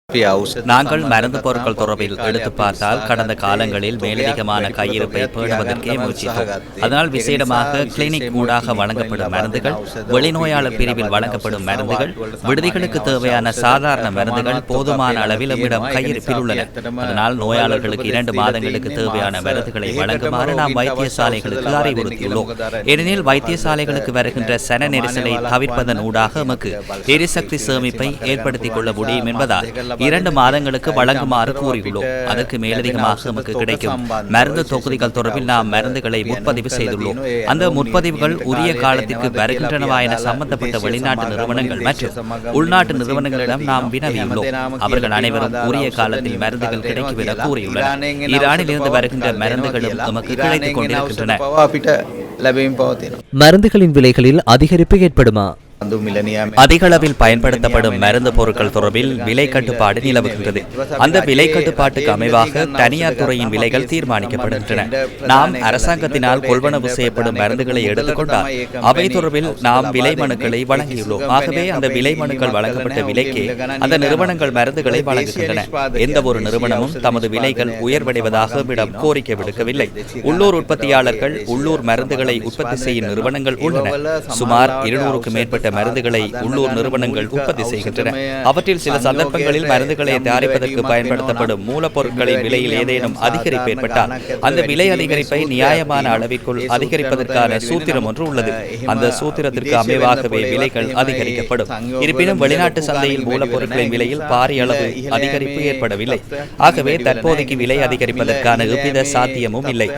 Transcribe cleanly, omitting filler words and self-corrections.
நாங்கள் மருந்து பொருட்கள் தொடர்பில் எடுத்து பார்த்தால் கடந்த காலங்களில் மேலதிகமான கையிருப்பை பேணுவதற்கே முயற்சித்தோம். அதனால் விசேடமாக கிளினிக் ஊடாக வழங்கப்படும் மருந்துகள், வெளிநோயாளர் பிரிவில் வழங்கப்படும் மருந்துகள், விடுதிகளுக்கு தேவையான சாதாரண மருந்துகள் போதுமான அளவில் நம்மிடம் கையிருப்பில் உள்ளன. அதனால் நோயாளர்களுக்கு 2 மாதங்களுக்கு தேவையான மருந்துகளை வழங்குமாறு நாம் வைத்தியசாலைகளுக்கு அறிவுறுத்தியுள்ளோம். ஏனெனில் வைத்தியசாலைகளுக்கு வருகின்ற சன நெரிசலை தவிர்ப்பதன் ஊடாக நமக்கு எரிசக்தி சேமிப்பை ஏற்படுத்திக் கொள்ள முடியும் என்பதால் 2 மாதங்களுக்கு வழங்குமாறு கூறியுள்ளோம். அதற்கு மேலதிகமாக நமக்கு கிடைக்கும் மருந்து தொகுதிகள் தொடர்பில் நாம் மருந்துகளை முற்பதிவு செய்துள்ளோம். அந்த முற்பதிவுகள் உரிய காலத்திற்கு வருகின்றனவா என சம்பந்தப்பட்ட வெளிநாட்டு நிறுவனங்கள் மற்றும் உள்நாட்டு நிறுவனங்களிடம் நாம் வினவியுள்ளோம். அவர்கள் அனைவரும் உரிய காலத்தில் மருந்துகள் கிடைக்கும் என கூறியுள்ளனர். ஈரானில் இருந்து வருகின்ற மருந்துகளும் நமக்கு கிடைத்துக் கொண்டிருக்கின்றன. மருந்துகளின் விலைகளில் அதிகரிப்பு ஏற்படுமா? அதிக அளவில் பயன்படுத்தப்படும் மருந்து பொருட்கள் தொடர்பில் விலை கட்டுப்பாடு நிலவுகின்றது. அந்த விலை கட்டுப்பாட்டுக்கு அமைவாக தனியார் துறையின் விலைகள் தீர்மானிக்கப்படுகின்றன. நாம் அரசாங்கத்தினால் கொள்வனவு செய்யப்படும் மருந்துகளை எடுத்துக்கொண்டால் அவை தொடர்பில் நாம் விலை மனுக்களை வழங்கியுள்ளோம். ஆகவே அந்த விலை மனுக்கள் வழங்கப்பட்ட விலைக்கே அந்த நிறுவனங்கள் மருந்துகளை வழங்குகின்றன. எந்த ஒரு நிறுவனமும் தமது விலைகள் உயர்வடைவதாக விடம் கோரிக்கை விடுக்கவில்லை. உள்ளூர் உற்பத்தியாளர்கள், உள்ளூர் மருந்துகளை உற்பத்தி செய்யும் நிறுவனங்கள் உள்ளன. சுமார் 200க்கும் மேற்பட்ட மருந்துகளை உள்ளூர் நிறுவனங்கள் உற்பத்தி செய்கின்றன. அவற்றில் சில சந்தர்ப்பங்களில் மருந்துகளை தயாரிப்பதற்கு பயன்படுத்தப்படும் மூலப்பொருட்களின் விலையில் ஏதேனும் அதிகரிப்பு ஏற்பட்டால் அந்த விலை அதிகரிப்பை நியாயமான அளவிற்குள் அதிகரிப்பதற்கான சூத்திரம் ஒன்று உள்ளது. அந்த சூத்திரத்திற்கு அமைவாகவே விலைகள் அதிகரிக்கப்படும். இருப்பினும் வெளிநாட்டு சந்தையில் மூலப்பொருட்களின் விலையில் பாரிய அளவு அதிகரிப்பு ஏற்படவில்லை. ஆகவே தற்போதைக்கு விலை அதிகரிப்பதற்கான எவ்வித சாத்தியமும் இல்லை.